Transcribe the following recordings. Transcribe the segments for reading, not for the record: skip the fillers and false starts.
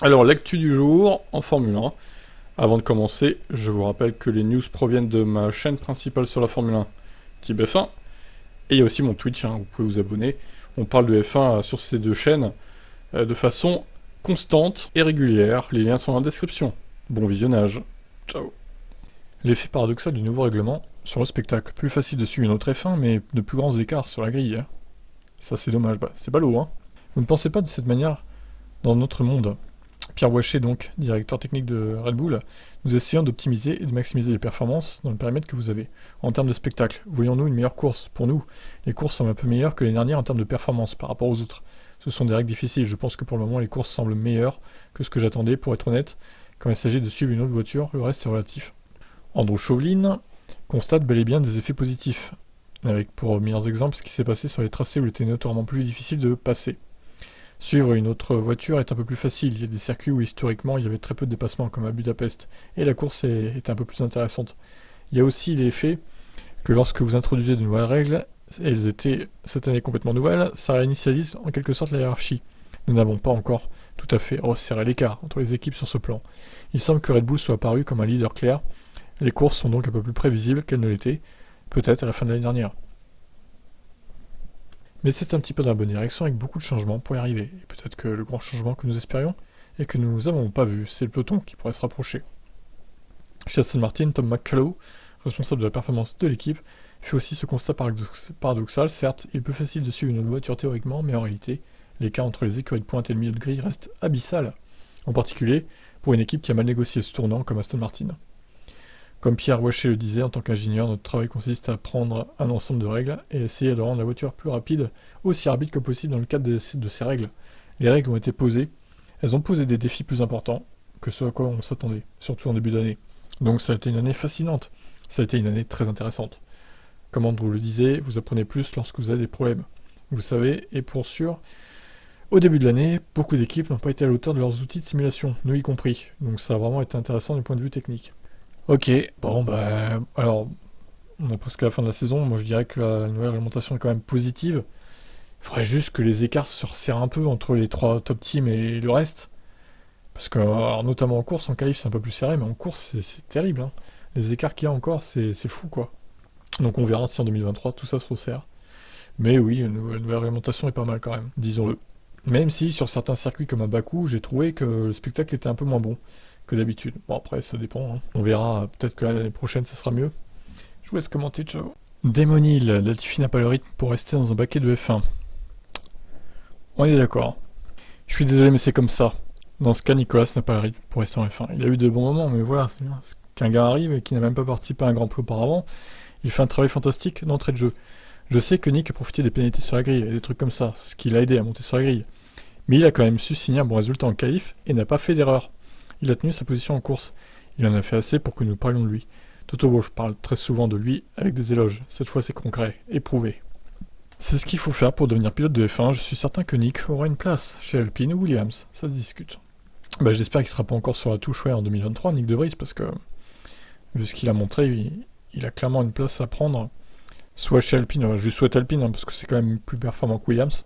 Alors, l'actu du jour en Formule 1. Avant de commencer, je vous rappelle que les news proviennent de ma chaîne principale sur la Formule 1, Type F1. Et il y a aussi mon Twitch, vous pouvez vous abonner. On parle de F1 sur ces deux chaînes de façon constante et régulière. Les liens sont dans la description. Bon visionnage. Ciao. L'effet paradoxal du nouveau règlement sur le spectacle. Plus facile de suivre une autre F1, mais de plus grands écarts sur la grille. Ça c'est dommage, c'est ballot, hein. Vous ne pensez pas de cette manière dans notre monde. Pierre Wachet, donc, directeur technique de Red Bull, nous essayons d'optimiser et de maximiser les performances dans le périmètre que vous avez. En termes de spectacle, voyons-nous une meilleure course? Pour nous, les courses semblent un peu meilleures que les dernières en termes de performance par rapport aux autres. Ce sont des règles difficiles, je pense que pour le moment les courses semblent meilleures que ce que j'attendais, pour être honnête. Quand il s'agit de suivre une autre voiture, le reste est relatif. Andrew Chauvelin constate bel et bien des effets positifs, avec pour meilleurs exemples ce qui s'est passé sur les tracés où il était notoirement plus difficile de passer. Suivre une autre voiture est un peu plus facile, il y a des circuits où historiquement il y avait très peu de dépassements comme à Budapest, et la course est un peu plus intéressante. Il y a aussi l'effet que lorsque vous introduisez de nouvelles règles, et elles étaient cette année complètement nouvelles, ça réinitialise en quelque sorte la hiérarchie. Nous n'avons pas encore tout à fait resserré l'écart entre les équipes sur ce plan. Il semble que Red Bull soit apparu comme un leader clair, les courses sont donc un peu plus prévisibles qu'elles ne l'étaient, peut-être à la fin de l'année dernière. Mais c'est un petit peu dans la bonne direction avec beaucoup de changements pour y arriver. Et peut-être que le grand changement que nous espérions et que nous n'avons pas vu, c'est le peloton qui pourrait se rapprocher. Chez Aston Martin, Tom McCullough, responsable de la performance de l'équipe, fait aussi ce constat paradoxal. Certes, il est plus facile de suivre une autre voiture théoriquement, mais en réalité, l'écart entre les écuries de pointe et le milieu de grille reste abyssal, en particulier pour une équipe qui a mal négocié ce tournant comme Aston Martin. Comme Pierre Wachet le disait, en tant qu'ingénieur, notre travail consiste à prendre un ensemble de règles et essayer de rendre la voiture plus rapide, aussi rapide que possible dans le cadre de ces règles. Les règles ont été posées, elles ont posé des défis plus importants que ce à quoi on s'attendait, surtout en début d'année. Donc ça a été une année fascinante, ça a été une année très intéressante. Comme Andrew le disait, vous apprenez plus lorsque vous avez des problèmes. Vous savez, et pour sûr, au début de l'année, beaucoup d'équipes n'ont pas été à la hauteur de leurs outils de simulation, nous y compris. Donc ça a vraiment été intéressant du point de vue technique. Ok, bon alors, on est presque à la fin de la saison, moi je dirais que la nouvelle réglementation est quand même positive. Il faudrait juste que les écarts se resserrent un peu entre les trois top teams et le reste. Parce que, alors, notamment en course, en qualif c'est un peu plus serré, mais en course c'est terrible, hein. Les écarts qu'il y a encore, c'est fou quoi. Donc on verra si en 2023 tout ça se resserre. Mais oui, la nouvelle réglementation est pas mal quand même, disons-le. Même si sur certains circuits comme à Bakou, j'ai trouvé que le spectacle était un peu moins bon que d'habitude. Bon après ça dépend, hein. On verra, peut-être que l'année prochaine ça sera mieux. Je vous laisse commenter, ciao. Damon Hill, Latifi n'a pas le rythme pour rester dans un baquet de F1. On est d'accord. Je suis désolé mais c'est comme ça. Dans ce cas, Nicolas n'a pas le rythme pour rester en F1. Il a eu de bons moments, mais voilà, c'est bien. Qu'un gars arrive et qui n'a même pas participé à un Grand Prix auparavant, il fait un travail fantastique d'entrée de jeu. Je sais que Nick a profité des pénalités sur la grille et des trucs comme ça, ce qui l'a aidé à monter sur la grille. Mais il a quand même su signer un bon résultat en qualif et n'a pas fait d'erreur. Il a tenu sa position en course. Il en a fait assez pour que nous parlions de lui. Toto Wolff parle très souvent de lui avec des éloges. Cette fois c'est concret, éprouvé. C'est ce qu'il faut faire pour devenir pilote de F1. Je suis certain que Nick aura une place chez Alpine ou Williams. Ça se discute. J'espère qu'il sera pas encore sur la touche en 2023, Nick De Vries, parce que vu ce qu'il a montré, il a clairement une place à prendre. Soit chez Alpine, je lui souhaite Alpine, parce que c'est quand même plus performant que Williams.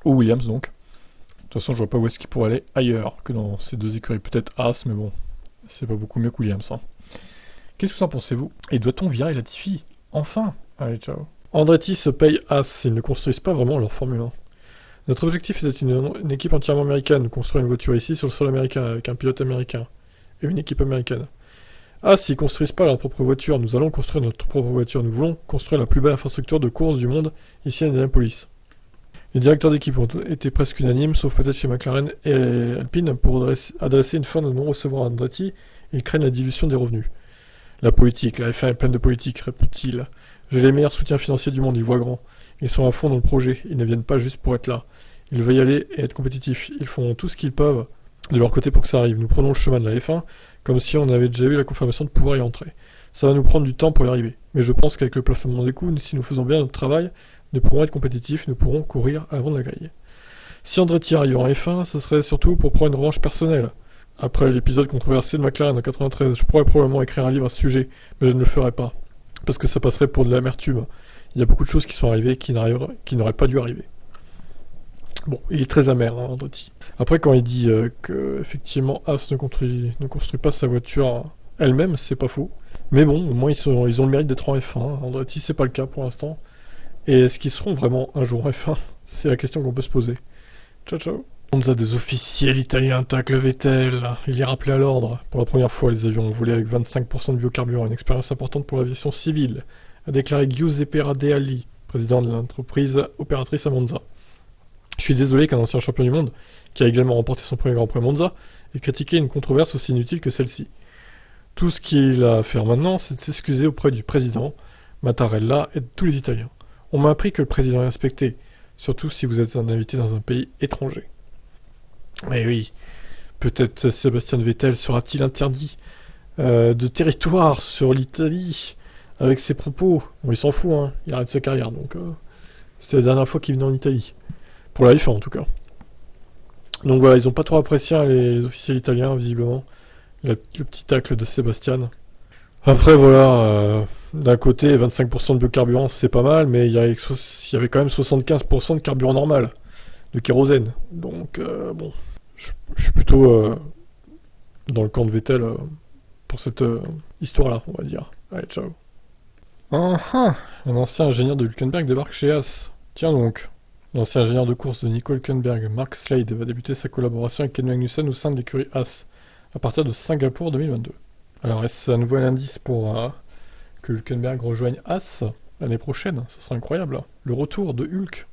Ou Williams donc. De toute façon, je vois pas où est-ce qu'il pourrait aller ailleurs que dans ces deux écuries. Peut-être As, mais bon, c'est pas beaucoup mieux que Williams. Hein. Qu'est-ce que vous en pensez-vous? Et doit-on virer Latifi? Enfin. Allez, ciao. Andretti se paye As, ils ne construisent pas vraiment leur Formule 1. Notre objectif est d'être une équipe entièrement américaine, construire une voiture ici sur le sol américain, avec un pilote américain, et une équipe américaine. S'ils construisent pas leur propre voiture, nous allons construire notre propre voiture. Nous voulons construire la plus belle infrastructure de course du monde, ici à Indianapolis. Les directeurs d'équipe ont été presque unanimes, sauf peut-être chez McLaren et Alpine, pour adresser une fin de non-recevoir à Andretti. Ils craignent la dilution des revenus. La politique, la F1 est pleine de politique, répond-il. J'ai les meilleurs soutiens financiers du monde, ils voient grand. Ils sont à fond dans le projet, ils ne viennent pas juste pour être là. Ils veulent y aller et être compétitifs. Ils font tout ce qu'ils peuvent de leur côté pour que ça arrive. Nous prenons le chemin de la F1 comme si on avait déjà eu la confirmation de pouvoir y entrer. Ça va nous prendre du temps pour y arriver. Mais je pense qu'avec le plafonnement des coûts, si nous faisons bien notre travail, nous pourrons être compétitifs, nous pourrons courir avant de la grille. Si Andretti arrive en F1, ce serait surtout pour prendre une revanche personnelle. Après l'épisode controversé de McLaren en 93, je pourrais probablement écrire un livre à ce sujet, mais je ne le ferai pas. Parce que ça passerait pour de l'amertume. Il y a beaucoup de choses qui sont arrivées qui n'auraient pas dû arriver. Bon, il est très amer, hein, Andretti. Après, quand il dit que effectivement As ne construit pas sa voiture elle-même, c'est pas faux. Mais bon, au moins ils ont le mérite d'être en F1. Andretti, c'est pas le cas pour l'instant. Et est-ce qu'ils seront vraiment un jour en F1? C'est la question qu'on peut se poser. Ciao ciao. Monza, des officiels italiens taclent Vettel. Il est rappelé à l'ordre. Pour la première fois, les avions ont volé avec 25% de biocarburant, une expérience importante pour l'aviation civile, a déclaré Giuseppe Radelli, président de l'entreprise opératrice à Monza. Je suis désolé qu'un ancien champion du monde, qui a également remporté son premier Grand Prix à Monza, ait critiqué une controverse aussi inutile que celle-ci. Tout ce qu'il a à faire maintenant, c'est de s'excuser auprès du président, Mattarella et de tous les Italiens. On m'a appris que le président est respecté, surtout si vous êtes un invité dans un pays étranger. Mais oui, peut-être Sébastien Vettel sera-t-il interdit de territoire sur l'Italie avec ses propos. Bon, il s'en fout, hein, il arrête sa carrière, donc c'était la dernière fois qu'il venait en Italie. Pour la F1 en tout cas. Donc voilà, ils ont pas trop apprécié les officiels italiens, visiblement. Le petit tacle de Sébastien. Après voilà, d'un côté 25% de biocarburant c'est pas mal, mais il y avait quand même 75% de carburant normal, de kérosène. Donc bon, je suis plutôt dans le camp de Vettel pour cette histoire-là, on va dire. Allez, ciao. Un ancien ingénieur de Hülkenberg débarque chez As. Tiens donc. L'ancien ingénieur de course de Nico Hülkenberg, Mark Slade, va débuter sa collaboration avec Ken Magnussen au sein de l'écurie As, à partir de Singapour 2022. Alors est-ce un nouvel indice pour que Hülkenberg rejoigne As l'année prochaine? Ce sera incroyable. Le retour de Hulk.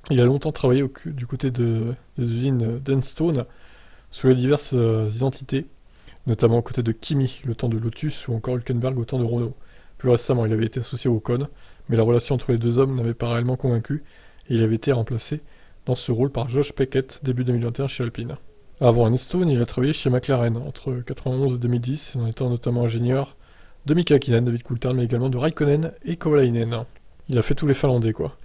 Il a longtemps travaillé du côté des usines d'Enstone, sous les diverses identités, notamment aux côtés de Kimi, le temps de Lotus, ou encore Hülkenberg au temps de Renault. Plus récemment, il avait été associé au Ocon, mais la relation entre les deux hommes n'avait pas réellement convaincu, et il avait été remplacé dans ce rôle par Josh Peckett début 2021 chez Alpine. Avant Enstone, il a travaillé chez McLaren entre 1991 et 2010, en étant notamment ingénieur de Mika Hakkinen, David Coulthard, mais également de Raikkonen et Kovalainen. Il a fait tous les Finlandais, quoi.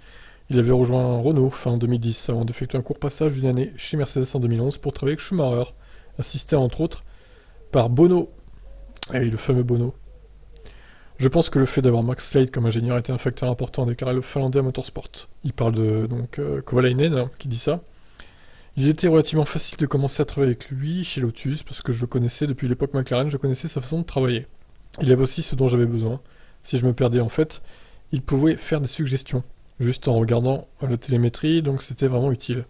Il avait rejoint Renault fin 2010, avant d'effectuer un court passage d'une année chez Mercedes en 2011 pour travailler avec Schumacher, assisté entre autres par Bono. Et oui, le fameux Bono. Je pense que le fait d'avoir Max Slade comme ingénieur était un facteur important, a déclaré le Finlandais à Motorsport. Il parle de Kovalainen, qui dit ça. Il était relativement facile de commencer à travailler avec lui chez Lotus, parce que je le connaissais depuis l'époque McLaren, je connaissais sa façon de travailler. Il avait aussi ce dont j'avais besoin. Si je me perdais en fait, il pouvait faire des suggestions, juste en regardant la télémétrie, donc c'était vraiment utile.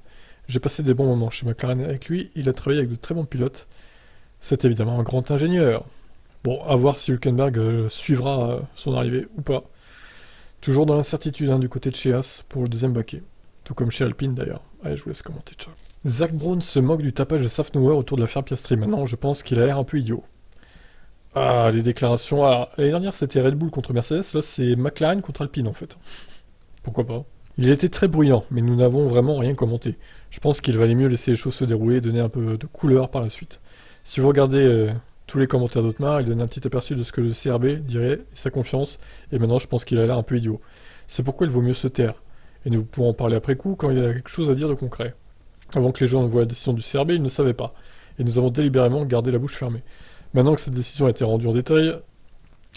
J'ai passé des bons moments chez McLaren avec lui, il a travaillé avec de très bons pilotes. C'est évidemment un grand ingénieur. Bon, à voir si Hülkenberg suivra son arrivée ou pas. Toujours dans l'incertitude du côté de chez As pour le deuxième baquet. Tout comme chez Alpine d'ailleurs. Allez, je vous laisse commenter, ciao. Zach Brown se moque du tapage de Safnauer autour de l'affaire Piastri. Maintenant, je pense qu'il a l'air un peu idiot. Ah, les déclarations. Alors, l'année dernière, c'était Red Bull contre Mercedes. Là, c'est McLaren contre Alpine en fait. Pourquoi pas? Il était très bruyant, mais nous n'avons vraiment rien commenté. Je pense qu'il valait mieux laisser les choses se dérouler et donner un peu de couleur par la suite. Si vous regardez tous les commentaires d'Otmar, il donne un petit aperçu de ce que le CRB dirait et sa confiance, et maintenant je pense qu'il a l'air un peu idiot. C'est pourquoi il vaut mieux se taire, et nous pourrons en parler après coup quand il y a quelque chose à dire de concret. Avant que les gens ne voient la décision du CRB, ils ne savaient pas, et nous avons délibérément gardé la bouche fermée. Maintenant que cette décision a été rendue en détail,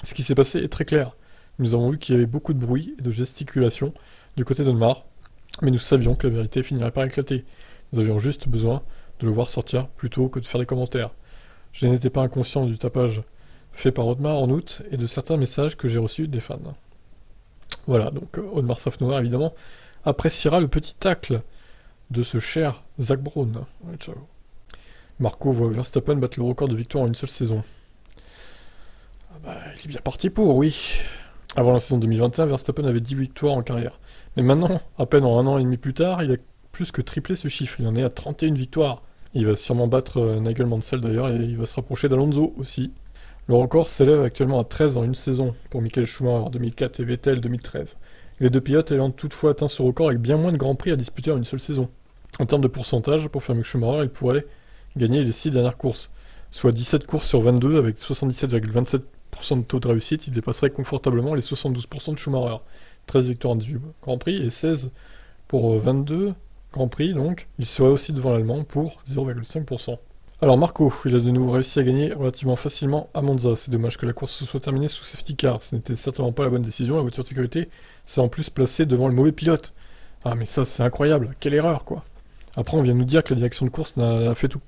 ce qui s'est passé est très clair. Nous avons vu qu'il y avait beaucoup de bruit et de gesticulation du côté d'Otmar, mais nous savions que la vérité finirait par éclater. Nous avions juste besoin de le voir sortir plutôt que de faire des commentaires. Je n'étais pas inconscient du tapage fait par Otmar en août et de certains messages que j'ai reçus des fans. Voilà, donc Otmar Safnauer, évidemment, appréciera le petit tacle de ce cher Zach Brown. Ouais, ciao. Marco voit Verstappen battre le record de victoires en une seule saison. Ah bah, il est bien parti pour, oui. Avant la saison 2021, Verstappen avait 10 victoires en carrière. Mais maintenant, à peine en 1 an et demi plus tard, il a plus que triplé ce chiffre. Il en est à 31 victoires. Il va sûrement battre Nigel Mansell d'ailleurs, et il va se rapprocher d'Alonso aussi. Le record s'élève actuellement à 13 en une saison pour Michael Schumacher en 2004 et Vettel 2013. Les deux pilotes ayant toutefois atteint ce record avec bien moins de grands prix à disputer en une seule saison. En termes de pourcentage, pour faire mieux que Schumacher, il pourrait gagner les 6 dernières courses, soit 17 courses sur 22 avec 77,27% de taux de réussite. Il dépasserait confortablement les 72% de Schumacher. 13 victoires en 18 Grands Prix et 16 pour 22 Grand Prix, donc il serait aussi devant l'Allemand pour 0,5%. Alors Marco, il a de nouveau réussi à gagner relativement facilement à Monza. C'est dommage que la course se soit terminée sous safety car. Ce n'était certainement pas la bonne décision. La voiture de sécurité s'est en plus placée devant le mauvais pilote. Ah mais ça c'est incroyable, quelle erreur quoi. Après, on vient nous dire que la direction de course n'a fait tout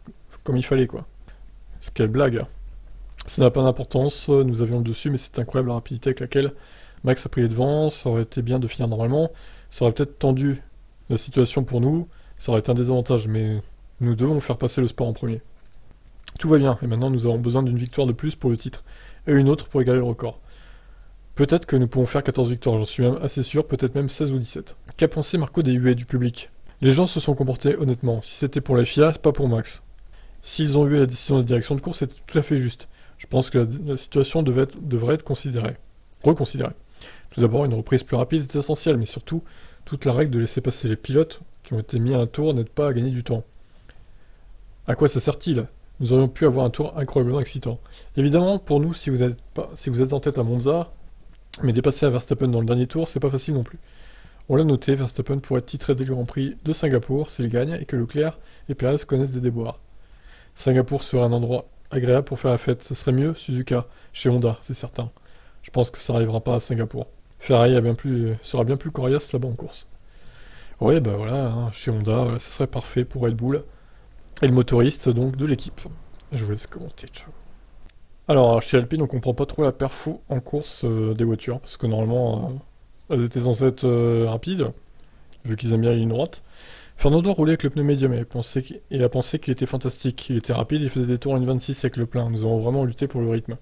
comme il fallait, quoi. C'est quelle blague. Ça n'a pas d'importance, nous avions le dessus, mais c'est incroyable la rapidité avec laquelle Max a pris les devants. Ça aurait été bien de finir normalement, ça aurait peut-être tendu la situation pour nous, ça aurait été un désavantage, mais nous devons faire passer le sport en premier. Tout va bien, et maintenant nous avons besoin d'une victoire de plus pour le titre, et une autre pour égaler le record. Peut-être que nous pouvons faire 14 victoires, j'en suis même assez sûr, peut-être même 16 ou 17. Qu'a pensé Marco des huées du public? Les gens se sont comportés honnêtement, si c'était pour la FIA, pas pour Max. S'ils ont eu la décision de direction de course, c'était tout à fait juste. Je pense que la situation devrait être reconsidérée. Tout d'abord, une reprise plus rapide est essentielle, mais surtout, toute la règle de laisser passer les pilotes qui ont été mis à un tour n'aide pas à gagner du temps. À quoi ça sert-il? Nous aurions pu avoir un tour incroyablement excitant. Évidemment, pour nous, si vous êtes en tête à Monza, mais dépasser à Verstappen dans le dernier tour, c'est pas facile non plus. On l'a noté, Verstappen pourrait être titré des Grand Prix de Singapour s'il gagne et que Leclerc et Perez connaissent des déboires. Singapour serait un endroit agréable pour faire la fête. Ce serait mieux Suzuka, chez Honda, c'est certain. Je pense que ça n'arrivera pas à Singapour. Ferrari sera bien plus coriace là-bas en course. Ouais, bah voilà, hein, chez Honda, voilà, ça serait parfait pour Red Bull. Et le motoriste, donc, de l'équipe. Je vous laisse commenter, ciao. Alors, chez Alpine, on comprend pas trop la perfo en course des voitures, parce que normalement, elles étaient censées être rapides, vu qu'ils aiment bien les lignes droites. Fernando roulait avec le pneu médium et il a pensé qu'il était fantastique. Il était rapide, il faisait des tours en 1,26 avec le plein. Nous avons vraiment lutté pour le rythme.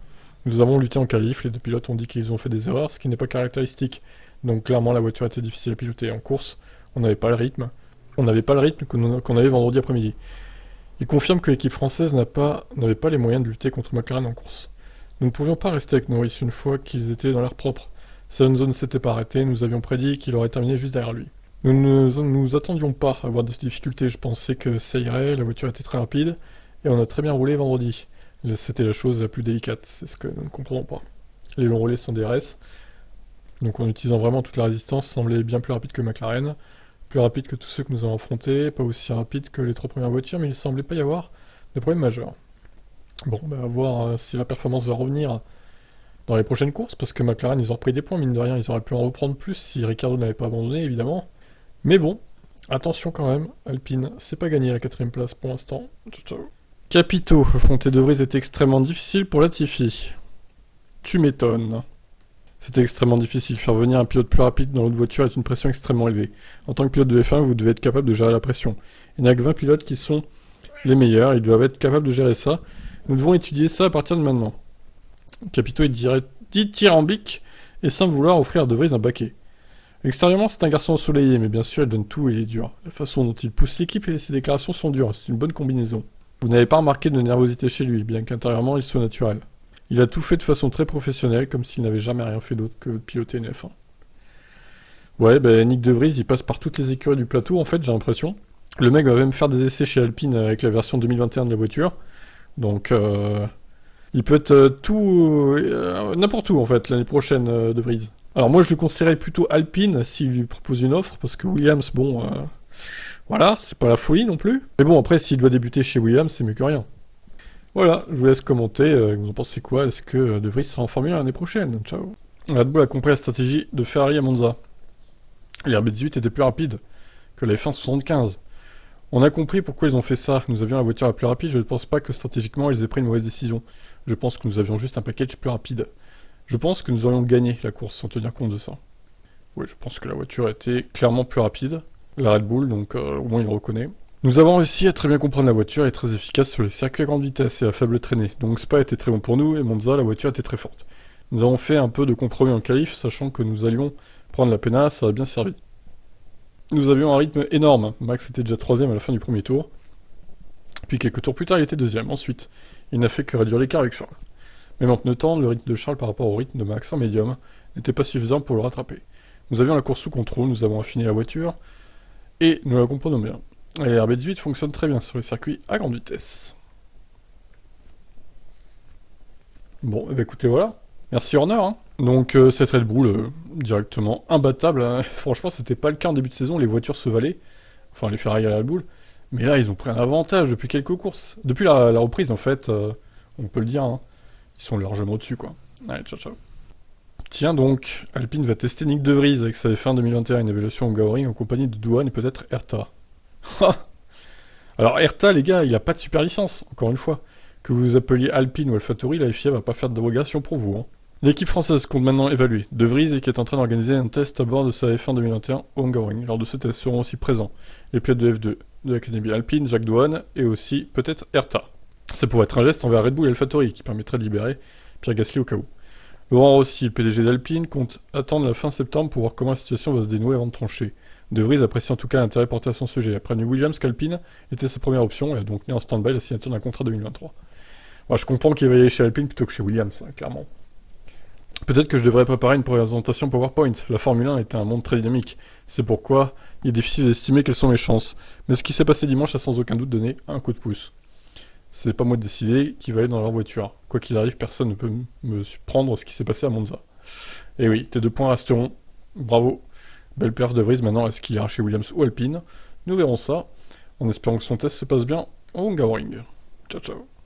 Nous avons lutté en qualif, les deux pilotes ont dit qu'ils ont fait des erreurs, ce qui n'est pas caractéristique. Donc clairement la voiture était difficile à piloter. En course, on n'avait pas le rythme. On n'avait pas le rythme qu'on avait vendredi après-midi. Il confirme que l'équipe française n'avait pas les moyens de lutter contre McLaren en course. Nous ne pouvions pas rester avec Norris une fois qu'ils étaient dans l'air propre. Alonso ne s'était pas arrêté, nous avions prédit qu'il aurait terminé juste derrière lui. Nous ne nous attendions pas à avoir de difficultés, je pensais que ça irait, la voiture était très rapide, et on a très bien roulé vendredi. C'était la chose la plus délicate, c'est ce que nous ne comprenons pas. Les longs relais sont DRS, donc en utilisant vraiment toute la résistance, semblait bien plus rapide que McLaren, plus rapide que tous ceux que nous avons affrontés, pas aussi rapide que les 3 premières voitures, mais il ne semblait pas y avoir de problème majeur. Bon, à voir si la performance va revenir dans les prochaines courses, parce que McLaren, ils ont repris des points, mine de rien, ils auraient pu en reprendre plus si Ricciardo n'avait pas abandonné, évidemment. Mais bon, attention quand même, Alpine, c'est pas gagné la 4ème place pour l'instant. Ciao, ciao. Capito, affronter De Vries était extrêmement difficile pour Latifi. Tu m'étonnes. C'était extrêmement difficile. Faire venir un pilote plus rapide dans l'autre voiture est une pression extrêmement élevée. En tant que pilote de F1, vous devez être capable de gérer la pression. Il n'y a que 20 pilotes qui sont les meilleurs, ils doivent être capables de gérer ça. Nous devons étudier ça à partir de maintenant. Capito est dithyrambique et semble vouloir offrir à De Vries un baquet. Extérieurement, c'est un garçon ensoleillé, mais bien sûr, il donne tout et il est dur. La façon dont il pousse l'équipe et ses déclarations sont dures, c'est une bonne combinaison. Vous n'avez pas remarqué de nervosité chez lui, bien qu'intérieurement, il soit naturel. Il a tout fait de façon très professionnelle, comme s'il n'avait jamais rien fait d'autre que de piloter une F1. Ouais, Nick De Vries, il passe par toutes les écuries du plateau, en fait, j'ai l'impression. Le mec va même faire des essais chez Alpine avec la version 2021 de la voiture. Donc, il peut être n'importe où, en fait, l'année prochaine, De Vries. Alors moi, je lui conseillerais plutôt Alpine s'il lui propose une offre, parce que Williams, bon, voilà, c'est pas la folie non plus. Mais bon, après, s'il doit débuter chez Williams, c'est mieux que rien. Voilà, je vous laisse commenter, vous en pensez quoi? Est-ce que De Vries sera en Formule 1 l'année prochaine? Ciao. Red Bull a compris la stratégie de Ferrari à Monza. Les RB18 étaient plus rapides que la F1 75. On a compris pourquoi ils ont fait ça. Nous avions la voiture la plus rapide, je ne pense pas que stratégiquement ils aient pris une mauvaise décision. Je pense que nous avions juste un package plus rapide. Je pense que nous aurions gagné la course sans tenir compte de ça. Oui, je pense que la voiture était clairement plus rapide. La Red Bull, donc au moins il le reconnaît. Nous avons réussi à très bien comprendre la voiture et très efficace sur les circuits à grande vitesse et à faible traînée. Donc Spa était très bon pour nous et Monza, la voiture était très forte. Nous avons fait un peu de compromis en qualif, sachant que nous allions prendre la pena, ça a bien servi. Nous avions un rythme énorme. Max était déjà 3ème à la fin du premier tour. Puis quelques tours plus tard, il était 2ème. Ensuite, il n'a fait que réduire l'écart avec Charles. Même en pneu tendre, le rythme de Charles par rapport au rythme de Max en médium n'était pas suffisant pour le rattraper. Nous avions la course sous contrôle, nous avons affiné la voiture, et nous la comprenons bien. Et les RB18 fonctionnent très bien sur les circuits à grande vitesse. Bon, écoutez, voilà. Merci Horner. Hein. Donc cette Red Bull, directement imbattable. Hein. Franchement, c'était pas le cas en début de saison, les voitures se valaient. Enfin, les Ferrari et la Red Bull. Mais là, ils ont pris un avantage depuis quelques courses. Depuis la reprise, en fait, on peut le dire. Hein. Ils sont largement au-dessus, quoi. Allez, ciao, ciao. Tiens donc, Alpine va tester Nick De Vries avec sa F1 2021, une évaluation au Gaoring en compagnie de Douane et peut-être Herta. Alors Hertha, les gars, il a pas de super licence, encore une fois. Que vous vous appeliez Alpine ou AlphaTauri, la FIA va pas faire de dérogation pour vous. Hein. L'équipe française compte maintenant évaluer De Vries et qui est en train d'organiser un test à bord de sa F1 2021 au Hungaroring. Lors de ce test seront aussi présents les pilotes de F2 de l'Académie Alpine, Jacques Douane et aussi peut-être Hertha. C'est pour être un geste envers Red Bull et AlphaTauri qui permettrait de libérer Pierre Gasly au cas où. Laurent Rossi, le PDG d'Alpine, compte attendre la fin septembre pour voir comment la situation va se dénouer avant de trancher. De Vries apprécie en tout cas l'intérêt porté à son sujet. Après Williams qu'Alpine était sa première option et a donc mis en stand-by la signature d'un contrat 2023. Moi, je comprends qu'il va y aller chez Alpine plutôt que chez Williams, hein, clairement. Peut-être que je devrais préparer une présentation PowerPoint. La Formule 1 était un monde très dynamique. C'est pourquoi il est difficile d'estimer quelles sont les chances. Mais ce qui s'est passé dimanche a sans aucun doute donné un coup de pouce. C'est pas moi de décider qui va aller dans leur voiture. Quoi qu'il arrive, personne ne peut me prendre ce qui s'est passé à Monza. Et oui, tes 2 points resteront. Bravo. Belle perf de Vries. Maintenant, est-ce qu'il ira chez Williams ou Alpine? Nous verrons ça, en espérant que son test se passe bien au Hungaroring. Ciao, ciao.